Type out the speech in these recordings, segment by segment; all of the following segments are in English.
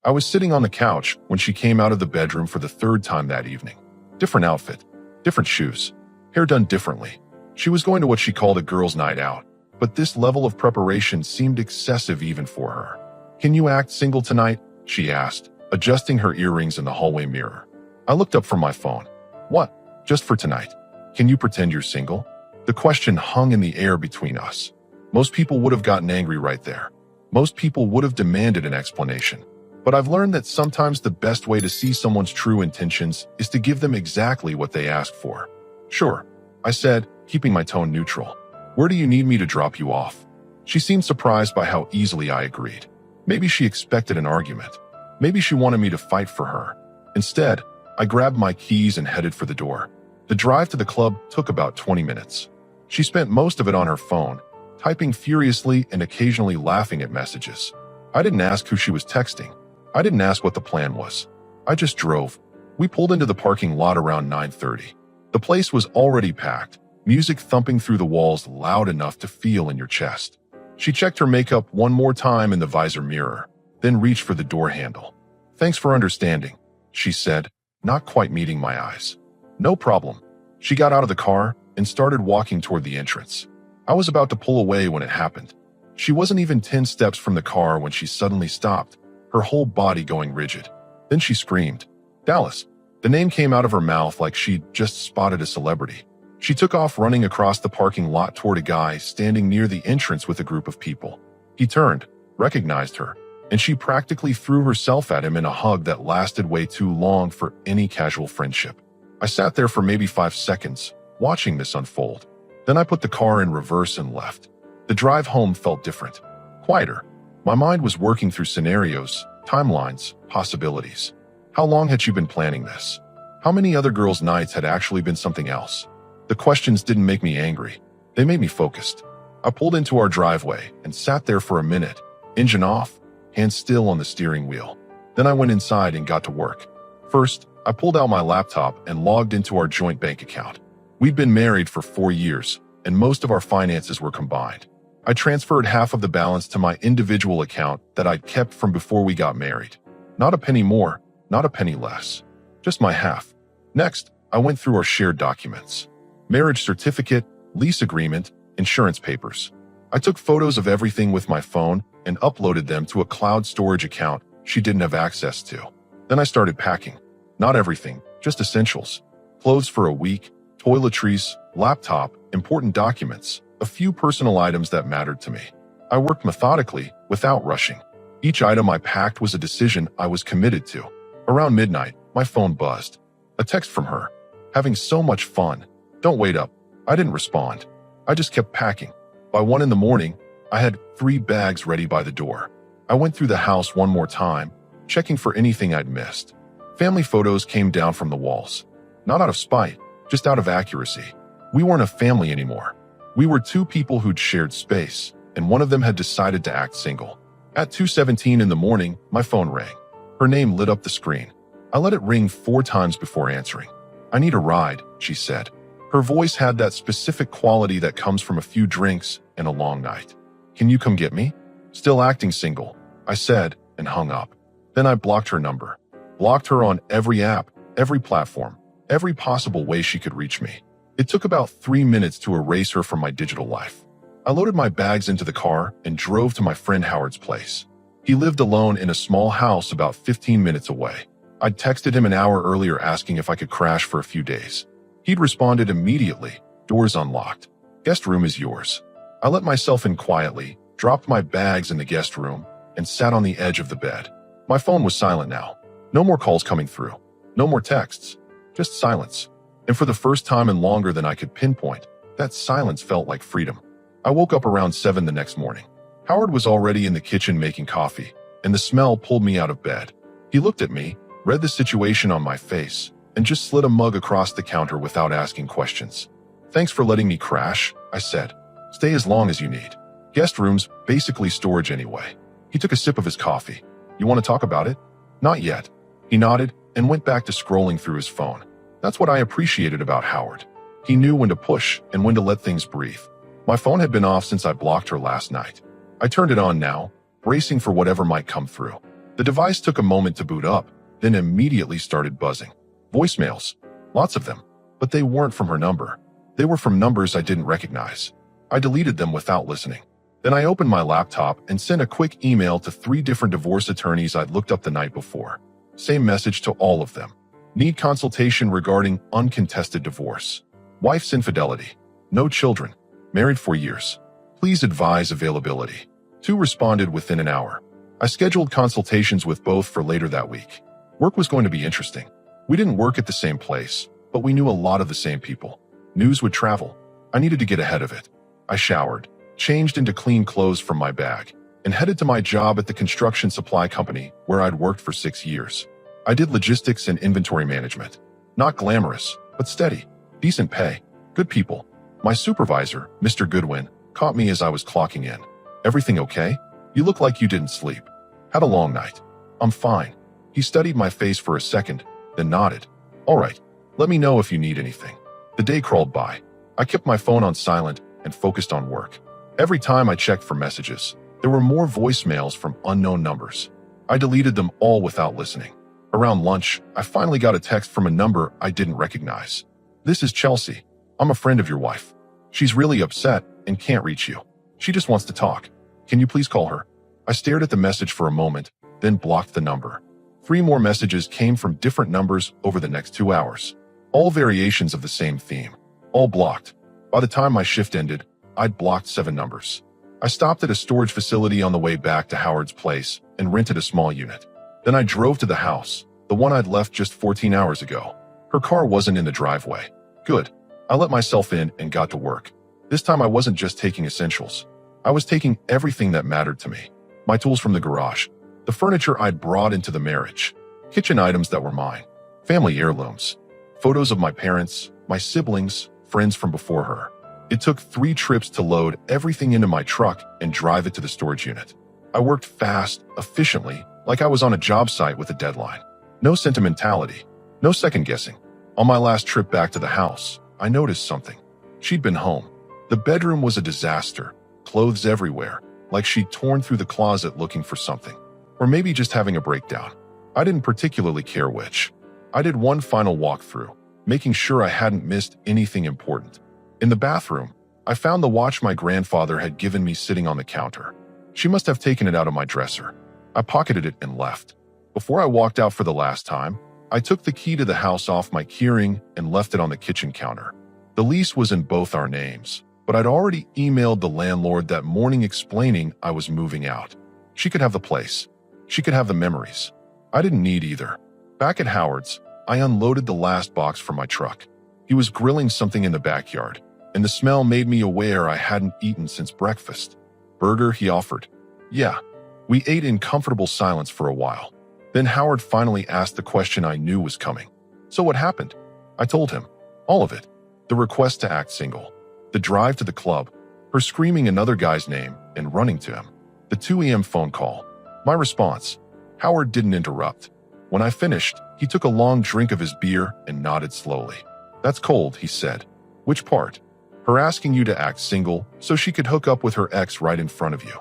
I was sitting on the couch when she came out of the bedroom for the third time that evening. Different outfit, different shoes, hair done differently. She was going to what she called a girls' night out, but this level of preparation seemed excessive even for her. "Can you act single tonight?" she asked, adjusting her earrings in the hallway mirror. I looked up from my phone. "What? Just for tonight? Can you pretend you're single?" The question hung in the air between us. Most people would have gotten angry right there. Most people would have demanded an explanation. But I've learned that sometimes the best way to see someone's true intentions is to give them exactly what they ask for. "Sure," I said, keeping my tone neutral. "Where do you need me to drop you off?" She seemed surprised by how easily I agreed. Maybe she expected an argument. Maybe she wanted me to fight for her. Instead, I grabbed my keys and headed for the door. The drive to the club took about 20 minutes. She spent most of it on her phone, typing furiously and occasionally laughing at messages. I didn't ask who she was texting. I didn't ask what the plan was. I just drove. We pulled into the parking lot around 9:30. The place was already packed, music thumping through the walls loud enough to feel in your chest. She checked her makeup one more time in the visor mirror, then reached for the door handle. "Thanks for understanding," she said, not quite meeting my eyes. "No problem." She got out of the car and started walking toward the entrance. I was about to pull away when it happened. She wasn't even 10 steps from the car when she suddenly stopped, her whole body going rigid. Then she screamed, "Dallas." The name came out of her mouth like she'd just spotted a celebrity. She took off running across the parking lot toward a guy standing near the entrance with a group of people. He turned, recognized her, and she practically threw herself at him in a hug that lasted way too long for any casual friendship. I sat there for maybe 5 seconds, watching this unfold. Then I put the car in reverse and left. The drive home felt different, quieter. My mind was working through scenarios, timelines, possibilities. How long had she been planning this? How many other girls' nights had actually been something else? The questions didn't make me angry. They made me focused. I pulled into our driveway and sat there for a minute, engine off, hands still on the steering wheel. Then I went inside and got to work. First, I pulled out my laptop and logged into our joint bank account. We'd been married for 4 years, and most of our finances were combined. I transferred half of the balance to my individual account that I'd kept from before we got married. Not a penny more, not a penny less. Just my half. Next, I went through our shared documents. Marriage certificate, lease agreement, insurance papers. I took photos of everything with my phone and uploaded them to a cloud storage account she didn't have access to. Then I started packing. Not everything, just essentials. Clothes for a week, toiletries, laptop, important documents, a few personal items that mattered to me. I worked methodically, without rushing. Each item I packed was a decision I was committed to. Around midnight, my phone buzzed. A text from her. "Having so much fun. Don't wait up." I didn't respond. I just kept packing. By 1 in the morning, I had 3 bags ready by the door. I went through the house one more time, checking for anything I'd missed. Family photos came down from the walls. Not out of spite, just out of accuracy. We weren't a family anymore. We were 2 people who'd shared space, and one of them had decided to act single. At 2:17 in the morning, my phone rang. Her name lit up the screen. I let it ring 4 times before answering. "I need a ride," she said. Her voice had that specific quality that comes from a few drinks and a long night. "Can you come get me?" "Still acting single," I said, and hung up. Then I blocked her number. Blocked her on every app, every platform, every possible way she could reach me. It took about 3 minutes to erase her from my digital life. I loaded my bags into the car and drove to my friend Howard's place. He lived alone in a small house about 15 minutes away. I'd texted him an hour earlier asking if I could crash for a few days. He'd responded immediately, "Doors unlocked. Guest room is yours." I let myself in quietly, dropped my bags in the guest room, and sat on the edge of the bed. My phone was silent now. No more calls coming through. No more texts. Just silence. And for the first time in longer than I could pinpoint, that silence felt like freedom. I woke up around 7 the next morning. Howard was already in the kitchen making coffee, and the smell pulled me out of bed. He looked at me, read the situation on my face, and just slid a mug across the counter without asking questions. "Thanks for letting me crash," I said. "Stay as long as you need. Guest room's basically storage anyway." He took a sip of his coffee. "You want to talk about it?" "Not yet." He nodded and went back to scrolling through his phone. That's what I appreciated about Howard. He knew when to push and when to let things breathe. My phone had been off since I blocked her last night. I turned it on now, bracing for whatever might come through. The device took a moment to boot up, then immediately started buzzing. Voicemails. Lots of them. But they weren't from her number. They were from numbers I didn't recognize. I deleted them without listening. Then I opened my laptop and sent a quick email to 3 different divorce attorneys I'd looked up the night before. Same message to all of them. Need consultation regarding uncontested divorce. Wife's infidelity. No children. Married 4 years. Please advise availability. 2 responded within an hour. I scheduled consultations with both for later that week. Work was going to be interesting. We didn't work at the same place, but we knew a lot of the same people. News would travel. I needed to get ahead of it. I showered, changed into clean clothes from my bag, and headed to my job at the construction supply company where I'd worked for 6 years. I did logistics and inventory management. Not glamorous, but steady. Decent pay. Good people. My supervisor, Mr. Goodwin, caught me as I was clocking in. Everything okay? You look like you didn't sleep. Had a long night. I'm fine. He studied my face for a second, then nodded. All right. Let me know if you need anything. The day crawled by. I kept my phone on silent and focused on work. Every time I checked for messages, there were more voicemails from unknown numbers. I deleted them all without listening. Around lunch, I finally got a text from a number I didn't recognize. This is Chelsea. I'm a friend of your wife. She's really upset and can't reach you. She just wants to talk. Can you please call her? I stared at the message for a moment, then blocked the number. 3 more messages came from different numbers over the next 2 hours. All variations of the same theme. All blocked. By the time my shift ended, I'd blocked 7 numbers. I stopped at a storage facility on the way back to Howard's place and rented a small unit. Then I drove to the house, the one I'd left just 14 hours ago. Her car wasn't in the driveway. Good. I let myself in and got to work. This time I wasn't just taking essentials. I was taking everything that mattered to me. My tools from the garage, the furniture I'd brought into the marriage, kitchen items that were mine, family heirlooms, photos of my parents, my siblings, friends from before her. It took 3 trips to load everything into my truck and drive it to the storage unit. I worked fast, efficiently, like I was on a job site with a deadline. No sentimentality, no second guessing. On my last trip back to the house, I noticed something. She'd been home. The bedroom was a disaster, clothes everywhere, like she'd torn through the closet looking for something. Or maybe just having a breakdown. I didn't particularly care which. I did one final walkthrough, making sure I hadn't missed anything important. In the bathroom, I found the watch my grandfather had given me sitting on the counter. She must have taken it out of my dresser. I pocketed it and left. Before I walked out for the last time, I took the key to the house off my keyring and left it on the kitchen counter. The lease was in both our names, but I'd already emailed the landlord that morning explaining I was moving out. She could have the place. She could have the memories. I didn't need either. Back at Howard's, I unloaded the last box from my truck. He was grilling something in the backyard, and the smell made me aware I hadn't eaten since breakfast. Burger, he offered. Yeah. We ate in comfortable silence for a while. Then Howard finally asked the question I knew was coming. So what happened? I told him. All of it. The request to act single. The drive to the club. Her screaming another guy's name and running to him. The 2 a.m. phone call. My response. Howard didn't interrupt. When I finished, he took a long drink of his beer and nodded slowly. That's cold, he said. Which part? Her asking you to act single so she could hook up with her ex right in front of you.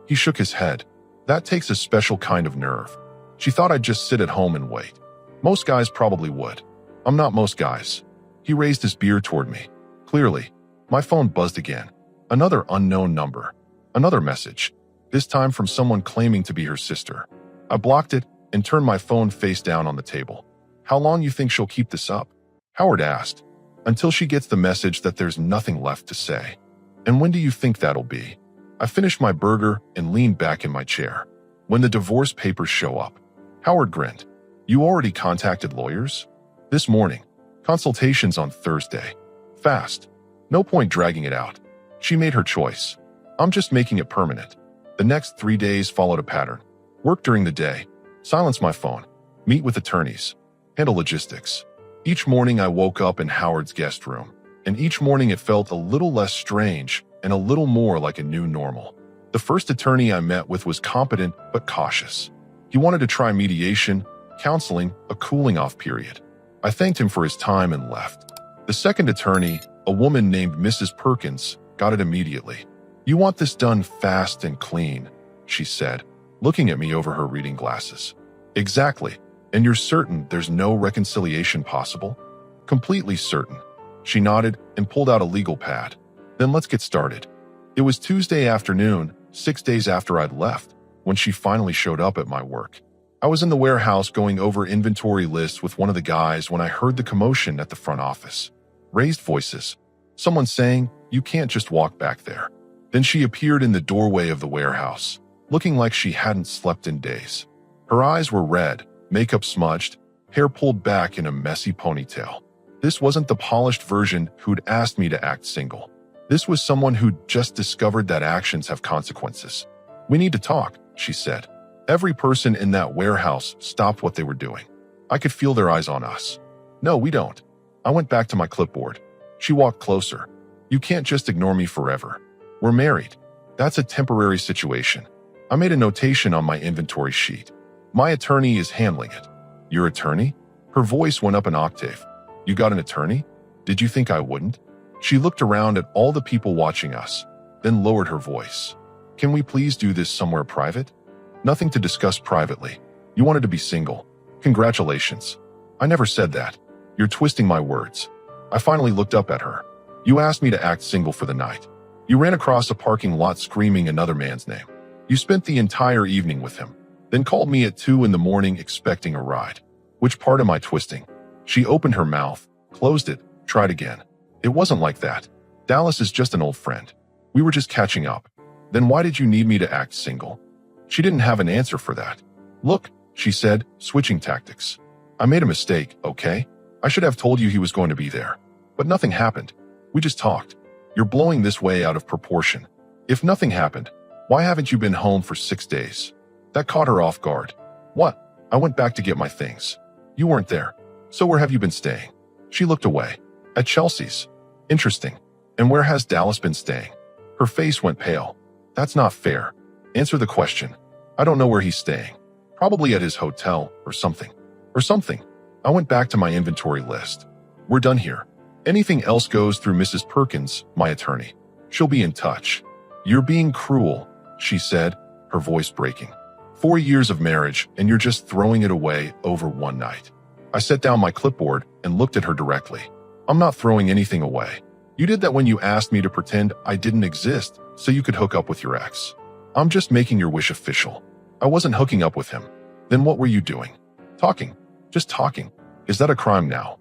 He shook his head. That takes a special kind of nerve. She thought I'd just sit at home and wait. Most guys probably would. I'm not most guys. He raised his beer toward me. Clearly, my phone buzzed again. Another unknown number. Another message. This time from someone claiming to be her sister. I blocked it and turned my phone face down on the table. How long you think she'll keep this up? Howard asked. Until she gets the message that there's nothing left to say. And when do you think that'll be? I finished my burger and leaned back in my chair. When the divorce papers show up. Howard grinned. You already contacted lawyers? This morning. Consultations on Thursday. Fast. No point dragging it out. She made her choice. I'm just making it permanent. The next 3 days followed a pattern. Work during the day. Silence my phone. Meet with attorneys. Handle logistics. Each morning I woke up in Howard's guest room, and each morning it felt a little less strange and a little more like a new normal. The first attorney I met with was competent but cautious. He wanted to try mediation, counseling, a cooling-off period. I thanked him for his time and left. The second attorney, a woman named Mrs. Perkins, got it immediately. You want this done fast and clean, she said. looking at me over her reading glasses. Exactly. And you're certain there's no reconciliation possible? Completely certain. She nodded and pulled out a legal pad. Then let's get started. It was Tuesday afternoon, 6 days after I'd left, when she finally showed up at my work. I was in the warehouse going over inventory lists with one of the guys when I heard the commotion at the front office. Raised voices. Someone saying, "You can't just walk back there." Then she appeared in the doorway of the warehouse, looking like she hadn't slept in days. Her eyes were red, makeup smudged, hair pulled back in a messy ponytail. This wasn't the polished version who'd asked me to act single. This was someone who'd just discovered that actions have consequences. "We need to talk," she said. Every person in that warehouse stopped what they were doing. I could feel their eyes on us. "No, we don't." I went back to my clipboard. She walked closer. "You can't just ignore me forever. We're married. That's a temporary situation." I made a notation on my inventory sheet. "My attorney is handling it." "Your attorney?" Her voice went up an octave. "You got an attorney? Did you think I wouldn't?" She looked around at all the people watching us, then lowered her voice. "Can we please do this somewhere private?" "Nothing to discuss privately. You wanted to be single. Congratulations." "I never said that. You're twisting my words." I finally looked up at her. "You asked me to act single for the night. You ran across a parking lot screaming another man's name. You spent the entire evening with him, then called me at 2 in the morning expecting a ride. Which part am I twisting?" She opened her mouth, closed it, tried again. "It wasn't like that. Dallas is just an old friend. We were just catching up. Then why did you need me to act single?" She didn't have an answer for that. "Look," she said, switching tactics. "I made a mistake, okay? I should have told you he was going to be there. But nothing happened. We just talked. You're blowing this way out of proportion. If nothing happened, why haven't you been home for 6 days?" That caught her off guard. "What?" "I went back to get my things. You weren't there. So where have you been staying?" She looked away. "At Chelsea's." "Interesting. And where has Dallas been staying?" Her face went pale. "That's not fair. Answer the question." "I don't know where he's staying. Probably at his hotel or something." "Or something." I went back to my inventory list. "We're done here. Anything else goes through Mrs. Perkins, my attorney. She'll be in touch." "You're being cruel," she said, her voice breaking. 4 years of marriage and you're just throwing it away over one night." I set down my clipboard and looked at her directly. "I'm not throwing anything away. You did that when you asked me to pretend I didn't exist so you could hook up with your ex. I'm just making your wish official. I wasn't hooking up with him. Then what were you doing?" "Talking. Just talking. Is that a crime now?"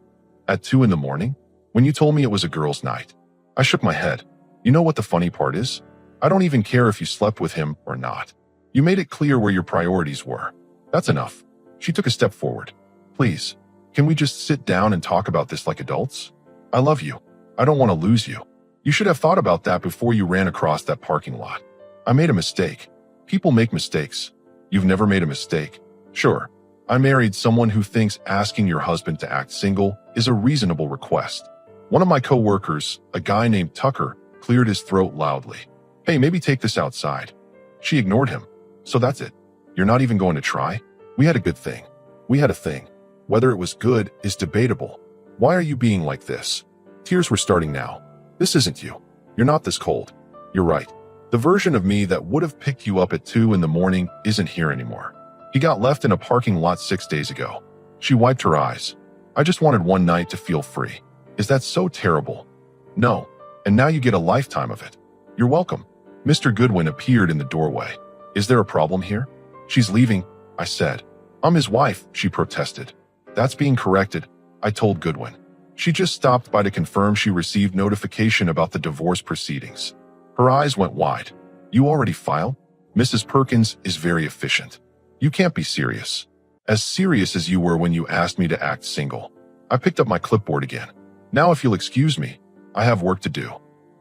"At 2 in the morning? When you told me it was a girl's night." I shook my head. "You know what the funny part is? I don't even care if you slept with him or not. You made it clear where your priorities were. That's enough." She took a step forward. "Please, can we just sit down and talk about this like adults? I love you. I don't want to lose you. You should have thought about that before you ran across that parking lot. I made a mistake. People make mistakes. You've never made a mistake. Sure, I married someone who thinks asking your husband to act single is a reasonable request." One of my co-workers, a guy named Tucker, cleared his throat loudly. "Hey, maybe take this outside." She ignored him. "So that's it? You're not even going to try? We had a good thing. We had a thing. Whether it was good is debatable. Why are you being like this?" Tears were starting now. "This isn't you. You're not this cold. You're right. The version of me that would have picked you up at 2 in the morning isn't here anymore. He got left in a parking lot 6 days ago." She wiped her eyes. "I just wanted one night to feel free. Is that so terrible?" "No. And now you get a lifetime of it." "You're welcome." Mr. Goodwin appeared in the doorway. "Is there a problem here?" "She's leaving," I said. "I'm his wife," she protested. "That's being corrected," I told Goodwin. She just stopped by to confirm she received notification about the divorce proceedings. Her eyes went wide. "You already filed?" "Mrs. Perkins is very efficient." "You can't be serious." "As serious as you were when you asked me to act single." I picked up my clipboard again. "Now if you'll excuse me, I have work to do."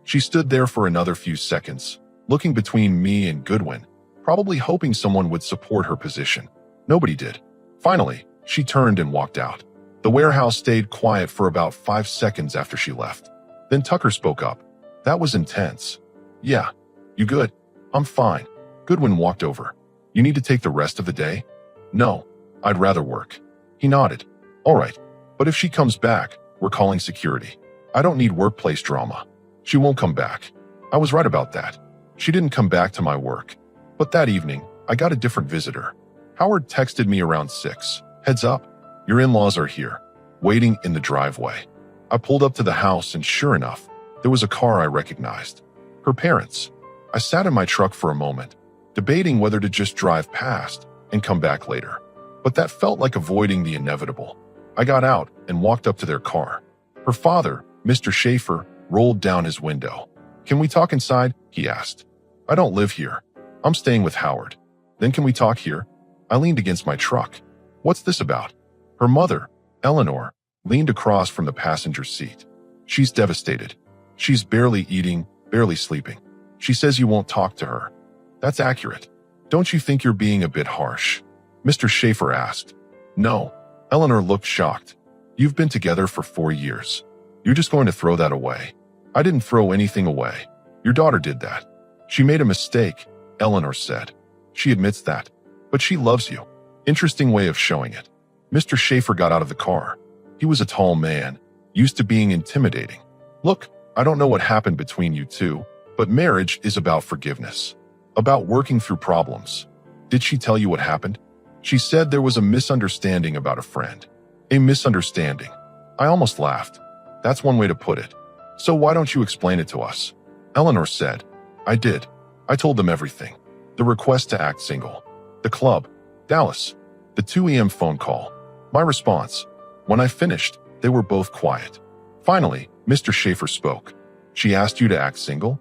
She stood there for another few seconds, looking between me and Goodwin, probably hoping someone would support her position. Nobody did. Finally, she turned and walked out. The warehouse stayed quiet for about 5 seconds after she left. Then Tucker spoke up. "That was intense." "Yeah. You good?" "I'm fine." Goodwin walked over. "You need to take the rest of the day?" "No. I'd rather work." He nodded. "All right. But if she comes back, we're calling security. I don't need workplace drama." "She won't come back." I was right about that. She didn't come back to my work. But that evening, I got a different visitor. Howard texted me around 6. Heads up, your in-laws are here, waiting in the driveway. I pulled up to the house and sure enough, there was a car I recognized. Her parents. I sat in my truck for a moment, debating whether to just drive past and come back later. But that felt like avoiding the inevitable. I got out and walked up to their car. Her father, Mr. Schaefer, rolled down his window. "Can we talk inside?" he asked. "I don't live here. I'm staying with Howard." "Then can we talk here?" I leaned against my truck. "What's this about?" Her mother, Eleanor, leaned across from the passenger seat. "She's devastated. She's barely eating, barely sleeping. She says you won't talk to her." "That's accurate. Don't you think you're being a bit harsh?" Mr. Schaefer asked. "No." Eleanor looked shocked. "You've been together for 4 years. You're just going to throw that away?" "I didn't throw anything away. Your daughter did that. She made a mistake," Eleanor said. "She admits that. But she loves you." Interesting way of showing it. Mr. Schaefer got out of the car. He was a tall man, used to being intimidating. "Look, I don't know what happened between you two, but marriage is about forgiveness. About working through problems. Did she tell you what happened?" "She said there was a misunderstanding about a friend." "A misunderstanding." I almost laughed. "That's one way to put it. So why don't you explain it to us?" Eleanor said. "I did. I told them everything. The request to act single. The club. Dallas. The 2 a.m. phone call. My response. When I finished, they were both quiet. Finally, Mr. Schaefer spoke. "She asked you to act single?"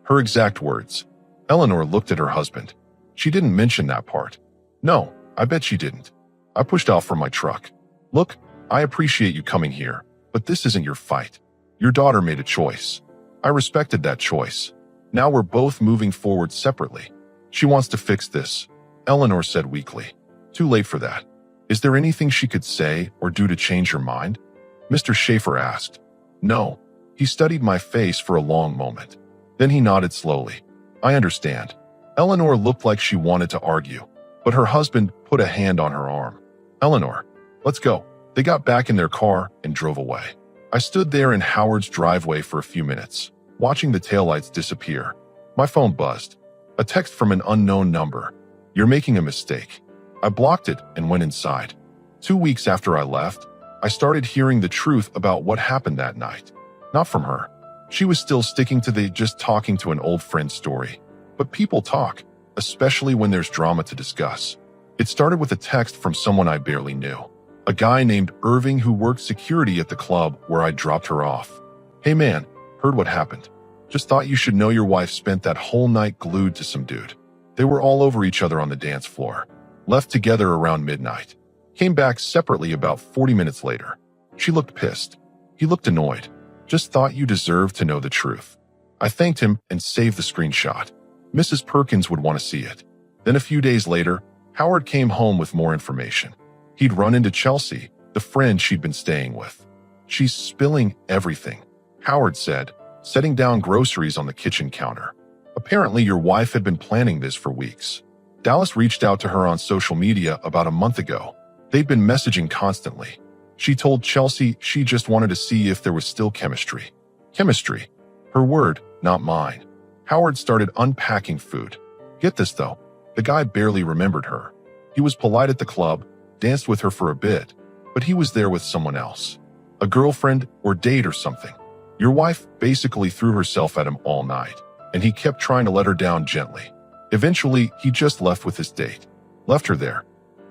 Her exact words. Eleanor looked at her husband. "She didn't mention that part." "No, I bet she didn't." I pushed off from my truck. "Look, I appreciate you coming here, but this isn't your fight. Your daughter made a choice. I respected that choice. Now we're both moving forward separately. She wants to fix this," Eleanor said weakly. "Too late for that. Is there anything she could say or do to change her mind?" Mr. Schaefer asked. "No." He studied my face for a long moment. Then he nodded slowly. "I understand." Eleanor looked like she wanted to argue, but her husband put a hand on her arm. "Eleanor, let's go." They got back in their car and drove away. I stood there in Howard's driveway for a few minutes, watching the taillights disappear. My phone buzzed. A text from an unknown number. "You're making a mistake." I blocked it and went inside. 2 weeks after I left, I started hearing the truth about what happened that night. Not from her. She was still sticking to the just talking to an old friend story. But people talk, especially when there's drama to discuss. It started with a text from someone I barely knew. A guy named Irving who worked security at the club where I dropped her off. "Hey man, heard what happened. Just thought you should know your wife spent that whole night glued to some dude. They were all over each other on the dance floor. Left together around midnight. Came back separately about 40 minutes later. She looked pissed. He looked annoyed. Just thought you deserved to know the truth." I thanked him and saved the screenshot. Mrs. Perkins would want to see it. Then a few days later, Howard came home with more information. He'd run into Chelsea, the friend she'd been staying with. "She's spilling everything," Howard said, setting down groceries on the kitchen counter. "Apparently your wife had been planning this for weeks." Dallas reached out to her on social media about a month ago. They'd been messaging constantly. She told Chelsea she just wanted to see if there was still chemistry. Chemistry. Her word, not mine. Howard started unpacking food. Get this though, the guy barely remembered her. He was polite at the club, danced with her for a bit, but he was there with someone else. A girlfriend or date or something. Your wife basically threw herself at him all night, and he kept trying to let her down gently. Eventually, he just left with his date. Left her there.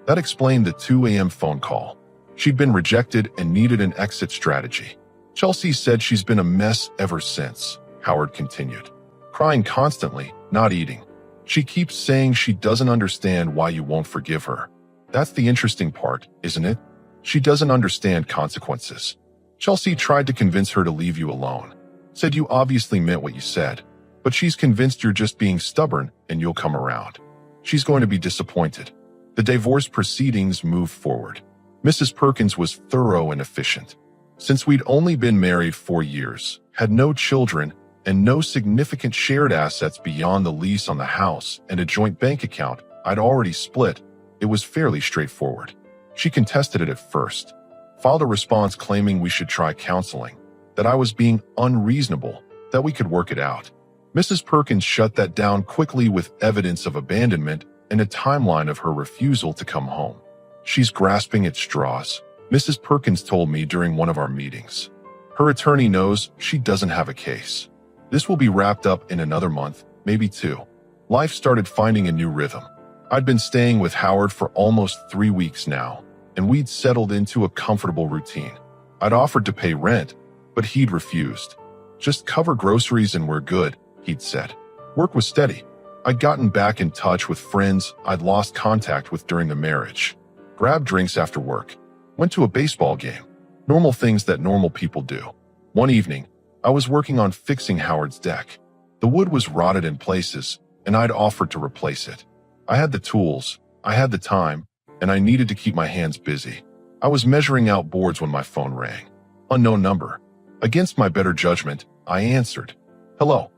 That explained the 2 a.m. phone call. She'd been rejected and needed an exit strategy. Chelsea said she's been a mess ever since, Howard continued. Crying constantly, not eating. She keeps saying she doesn't understand why you won't forgive her. That's the interesting part, isn't it? She doesn't understand consequences. Chelsea tried to convince her to leave you alone. Said you obviously meant what you said, but she's convinced you're just being stubborn and you'll come around. She's going to be disappointed. The divorce proceedings moved forward. Mrs. Perkins was thorough and efficient. Since we'd only been married 4 years, had no children, and no significant shared assets beyond the lease on the house and a joint bank account I'd already split, it was fairly straightforward. She contested it at first, filed a response claiming we should try counseling, that I was being unreasonable, that we could work it out. Mrs. Perkins shut that down quickly with evidence of abandonment and a timeline of her refusal to come home. She's grasping at straws, Mrs. Perkins told me during one of our meetings. Her attorney knows she doesn't have a case. This will be wrapped up in another month, maybe two. Life started finding a new rhythm. I'd been staying with Howard for almost 3 weeks now, and we'd settled into a comfortable routine. I'd offered to pay rent, but he'd refused. Just cover groceries and we're good, he'd said. Work was steady. I'd gotten back in touch with friends I'd lost contact with during the marriage. Grabbed drinks after work. Went to a baseball game. Normal things that normal people do. One evening, I was working on fixing Howard's deck. The wood was rotted in places, and I'd offered to replace it. I had the tools, I had the time, and I needed to keep my hands busy. I was measuring out boards when my phone rang. Unknown number. Against my better judgment, I answered. Hello.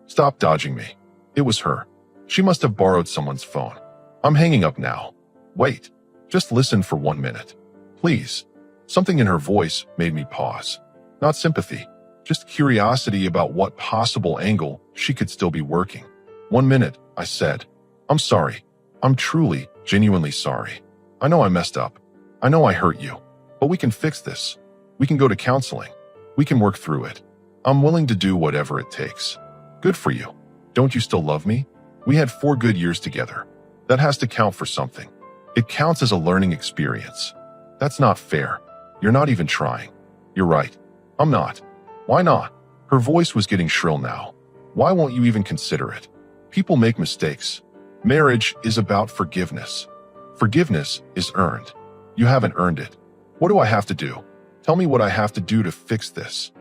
Stop dodging me. It was her. She must have borrowed someone's phone. I'm hanging up now. Wait. Just listen for 1 minute. Please. Something in her voice made me pause. Not sympathy, just curiosity about what possible angle she could still be working. 1 minute, I said. I'm sorry. I'm truly, genuinely sorry. I know I messed up. I know I hurt you. But we can fix this. We can go to counseling. We can work through it. I'm willing to do whatever it takes. Good for you. Don't you still love me? We had 4 good years together. That has to count for something. It counts as a learning experience. That's not fair. You're not even trying. You're right. I'm not. Why not? Her voice was getting shrill now. Why won't you even consider it? People make mistakes. Marriage is about forgiveness. Forgiveness is earned. You haven't earned it. What do I have to do? Tell me what I have to do to fix this.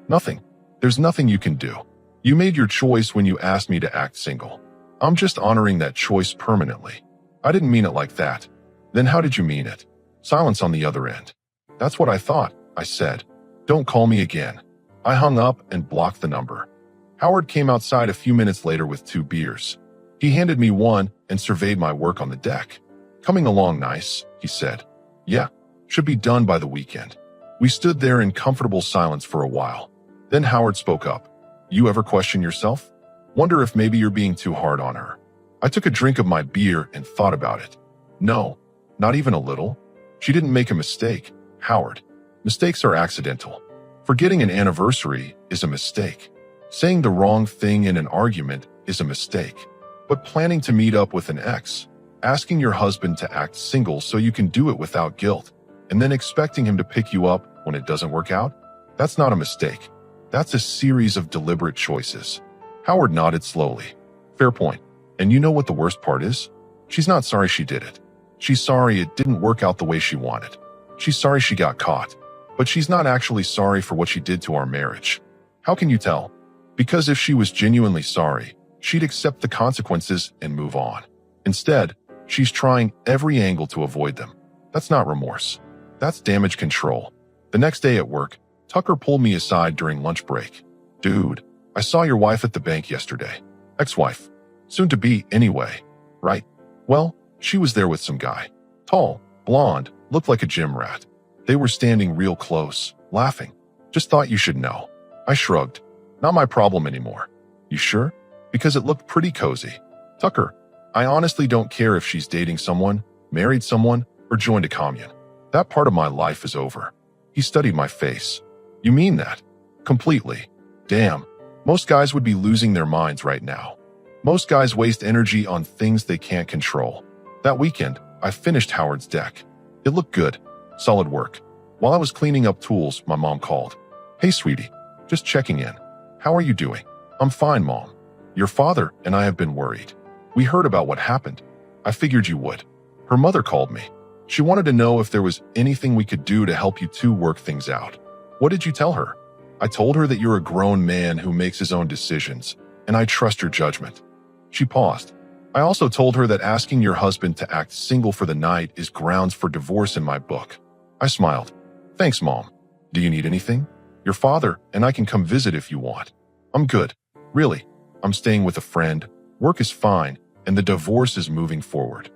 Nothing. There's nothing you can do. You made your choice when you asked me to act single. I'm just honoring that choice permanently. I didn't mean it like that. Then how did you mean it? Silence on the other end. That's what I thought, I said. Don't call me again. I hung up and blocked the number. Howard came outside a few minutes later with 2 beers. He handed me one and surveyed my work on the deck. Coming along nice, he said. Yeah, should be done by the weekend. We stood there in comfortable silence for a while. Then Howard spoke up. You ever question yourself? Wonder if maybe you're being too hard on her. I took a drink of my beer and thought about it. No, not even a little. She didn't make a mistake, Howard. Mistakes are accidental. Forgetting an anniversary is a mistake. Saying the wrong thing in an argument is a mistake. But planning to meet up with an ex, asking your husband to act single so you can do it without guilt, and then expecting him to pick you up when it doesn't work out, that's not a mistake. That's a series of deliberate choices. Howard nodded slowly. Fair point. And you know what the worst part is? She's not sorry she did it. She's sorry it didn't work out the way she wanted. She's sorry she got caught. But she's not actually sorry for what she did to our marriage. How can you tell? Because if she was genuinely sorry, she'd accept the consequences and move on. Instead, she's trying every angle to avoid them. That's not remorse. That's damage control. The next day at work, Tucker pulled me aside during lunch break. Dude, I saw your wife at the bank yesterday. Ex-wife. Soon to be anyway. Right? Well, she was there with some guy. Tall, blonde, looked like a gym rat. They were standing real close, laughing. Just thought you should know. I shrugged. Not my problem anymore. You sure? Because it looked pretty cozy. Tucker, I honestly don't care if she's dating someone, married someone, or joined a commune. That part of my life is over. He studied my face. You mean that? Completely. Damn. Most guys would be losing their minds right now. Most guys waste energy on things they can't control. That weekend, I finished Howard's deck. It looked good. Solid work. While I was cleaning up tools, my mom called. Hey, sweetie. Just checking in. How are you doing? I'm fine, Mom. Your father and I have been worried. We heard about what happened. I figured you would. Her mother called me. She wanted to know if there was anything we could do to help you two work things out. What did you tell her? I told her that you're a grown man who makes his own decisions, and I trust your judgment. She paused. I also told her that asking your husband to act single for the night is grounds for divorce in my book. I smiled. Thanks, Mom. Do you need anything? Your father and I can come visit if you want. I'm good. Really. I'm staying with a friend. Work is fine, and the divorce is moving forward.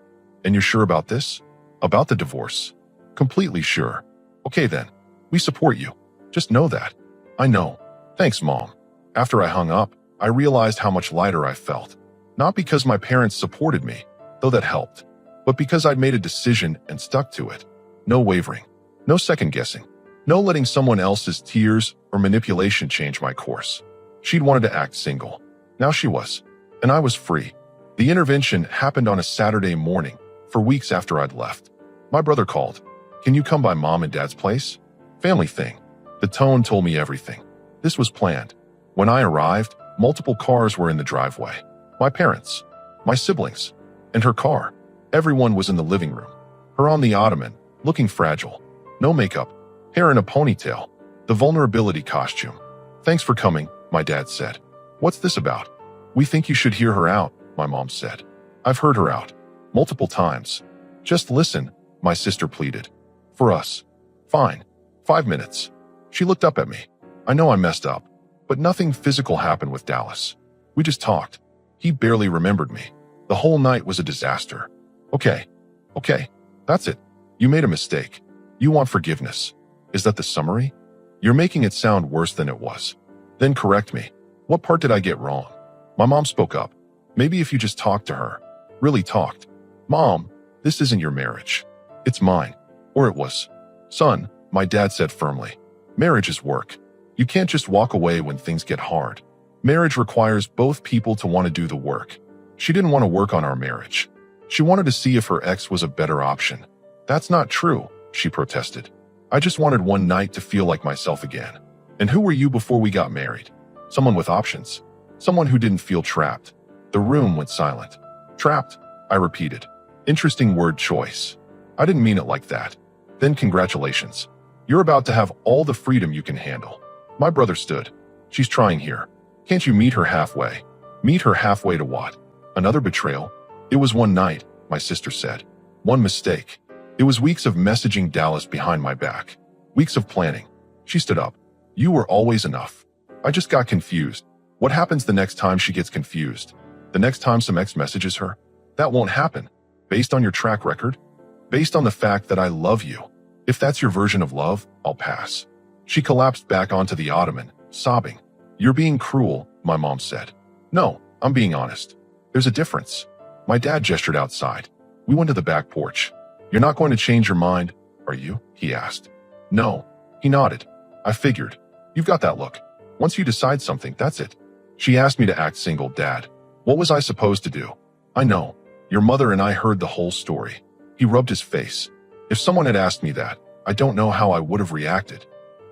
And you're sure about this? About the divorce? Completely sure. Okay then. We support you. Just know that. I know. Thanks, Mom. After I hung up, I realized how much lighter I felt. Not because my parents supported me, though that helped. But because I'd made a decision and stuck to it. No wavering. No second guessing. No letting someone else's tears or manipulation change my course. She'd wanted to act single. Now she was. And I was free. The intervention happened on a Saturday morning, for weeks after I'd left. My brother called. Can you come by Mom and Dad's place? Family thing. The tone told me everything. This was planned. When I arrived, multiple cars were in the driveway. My parents, my siblings, and her car. Everyone was in the living room. Her on the ottoman, looking fragile. No makeup, hair in a ponytail. The vulnerability costume. Thanks for coming, my dad said. What's this about? We think you should hear her out, my mom said. I've heard her out. Multiple times. Just listen, my sister pleaded. For us. Fine. 5 minutes. She looked up at me. I know I messed up, but nothing physical happened with Dallas. We just talked. He barely remembered me. The whole night was a disaster. Okay. That's it. You made a mistake. You want forgiveness. Is that the summary? You're making it sound worse than it was. Then correct me. What part did I get wrong? My mom spoke up. Maybe if you just talked to her. Really talked. Mom, this isn't your marriage. It's mine. Or it was. Son, my dad said firmly. Marriage is work. You can't just walk away when things get hard. Marriage requires both people to want to do the work. She didn't want to work on our marriage. She wanted to see if her ex was a better option. That's not true, she protested. I just wanted one night to feel like myself again. And who were you before we got married? Someone with options. Someone who didn't feel trapped. The room went silent. Trapped, I repeated. Interesting word choice. I didn't mean it like that. Then congratulations. You're about to have all the freedom you can handle. My brother stood. She's trying here. Can't you meet her halfway? Meet her halfway to what? Another betrayal? It was one night, my sister said. One mistake. It was weeks of messaging Dallas behind my back. Weeks of planning. She stood up. You were always enough. I just got confused. What happens the next time she gets confused? The next time some ex messages her? That won't happen. Based on your track record? Based on the fact that I love you. If that's your version of love, I'll pass. She collapsed back onto the ottoman, sobbing. You're being cruel, my mom said. No, I'm being honest. There's a difference. My dad gestured outside. We went to the back porch. You're not going to change your mind, are you? He asked. No. He nodded. I figured. You've got that look. Once you decide something, that's it. She asked me to act single, Dad. What was I supposed to do? I know. Your mother and I heard the whole story. He rubbed his face. If someone had asked me that, I don't know how I would have reacted.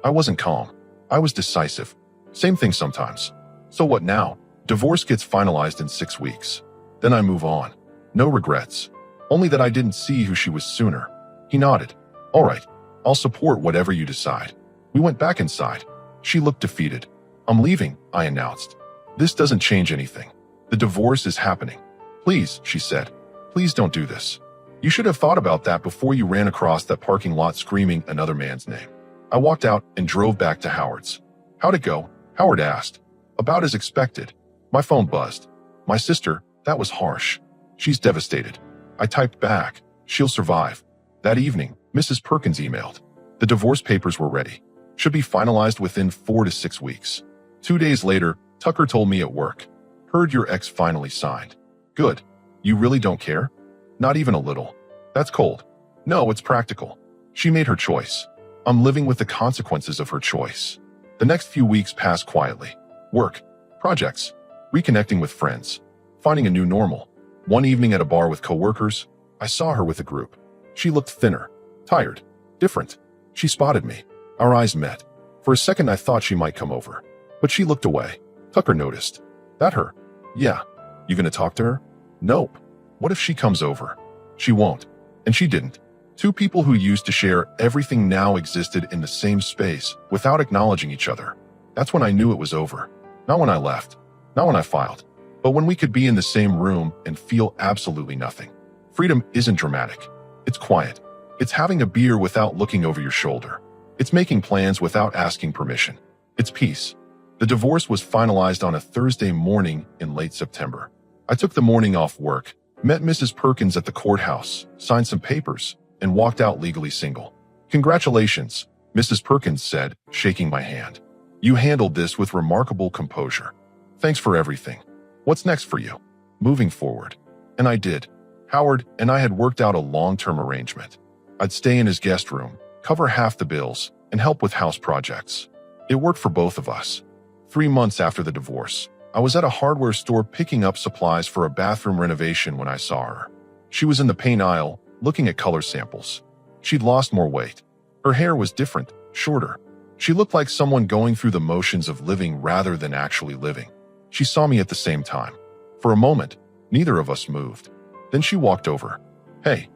I wasn't calm. I was decisive. Same thing sometimes. So what now? Divorce gets finalized in 6 weeks. Then I move on. No regrets. Only that I didn't see who she was sooner. He nodded. All right. I'll support whatever you decide. We went back inside. She looked defeated. I'm leaving, I announced. This doesn't change anything. The divorce is happening. Please, she said. Please don't do this. You should have thought about that before you ran across that parking lot screaming another man's name. I walked out and drove back to Howard's. How'd it go? Howard asked. About as expected. My phone buzzed. My sister, that was harsh. She's devastated. I typed back. She'll survive. That evening, Mrs. Perkins emailed. The divorce papers were ready. Should be finalized within 4 to 6 weeks. 2 days later, Tucker told me at work. Heard your ex finally signed. Good. You really don't care? Not even a little. That's cold. No, it's practical. She made her choice. I'm living with the consequences of her choice. The next few weeks pass quietly. Work, projects, reconnecting with friends, finding a new normal. One evening at a bar with coworkers, I saw her with a group. She looked thinner, tired, different. She spotted me. Our eyes met. For a second I thought she might come over, but she looked away. Tucker noticed. That her? Yeah. You gonna talk to her? Nope. What if she comes over? She won't. And she didn't. 2 people who used to share everything now existed in the same space without acknowledging each other. That's when I knew it was over. Not when I left. Not when I filed. But when we could be in the same room and feel absolutely nothing. Freedom isn't dramatic. It's quiet. It's having a beer without looking over your shoulder. It's making plans without asking permission. It's peace. The divorce was finalized on a Thursday morning in late September. I took the morning off work, met Mrs. Perkins at the courthouse, signed some papers, and walked out legally single. Congratulations, Mrs. Perkins said, shaking my hand. You handled this with remarkable composure. Thanks for everything. What's next for you? Moving forward. And I did. Howard and I had worked out a long-term arrangement. I'd stay in his guest room, cover half the bills, and help with house projects. It worked for both of us. 3 months after the divorce, I was at a hardware store picking up supplies for a bathroom renovation when I saw her. She was in the paint aisle, looking at color samples. She'd lost more weight. Her hair was different, shorter. She looked like someone going through the motions of living rather than actually living. She saw me at the same time. For a moment, neither of us moved. Then she walked over. Hey,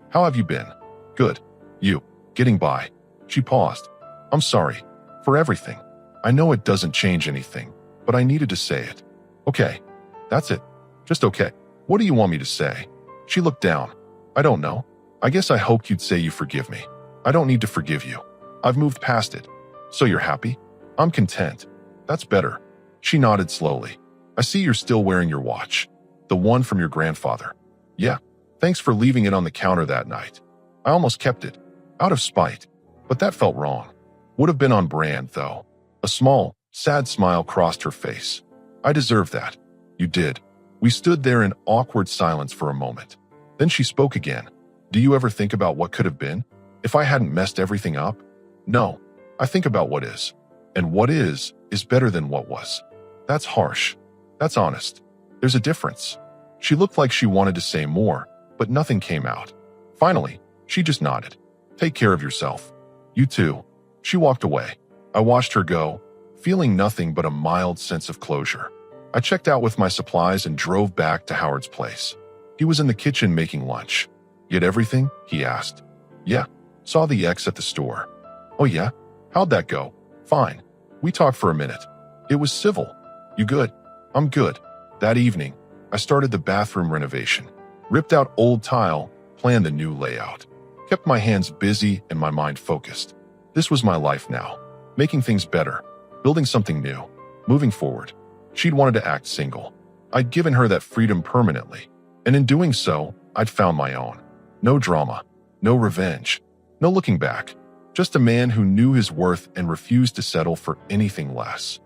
how have you been? Good. You, getting by. She paused. I'm sorry. For everything. I know it doesn't change anything, but I needed to say it. Okay. That's it. Just okay. What do you want me to say? She looked down. I don't know. I guess I hoped you'd say you forgive me. I don't need to forgive you. I've moved past it. So you're happy? I'm content. That's better. She nodded slowly. I see you're still wearing your watch. The one from your grandfather. Yeah. Thanks for leaving it on the counter that night. I almost kept it. Out of spite. But that felt wrong. Would have been on brand, though. A small, sad smile crossed her face. I deserve that. You did. We stood there in awkward silence for a moment. Then she spoke again. Do you ever think about what could have been? If I hadn't messed everything up? No. I think about what is. And what is better than what was. That's harsh. That's honest. There's a difference. She looked like she wanted to say more, but nothing came out. Finally, she just nodded. Take care of yourself. You too. She walked away. I watched her go, feeling nothing but a mild sense of closure. I checked out with my supplies and drove back to Howard's place. He was in the kitchen making lunch. Get everything? He asked. Yeah. Saw the ex at the store. Oh yeah? How'd that go? Fine. We talked for a minute. It was civil. You good? I'm good. That evening, I started the bathroom renovation. Ripped out old tile, planned the new layout. Kept my hands busy and my mind focused. This was my life now. Making things better. Building something new. Moving forward. She'd wanted to act single. I'd given her that freedom permanently. And in doing so, I'd found my own. No drama. No revenge. No looking back. Just a man who knew his worth and refused to settle for anything less.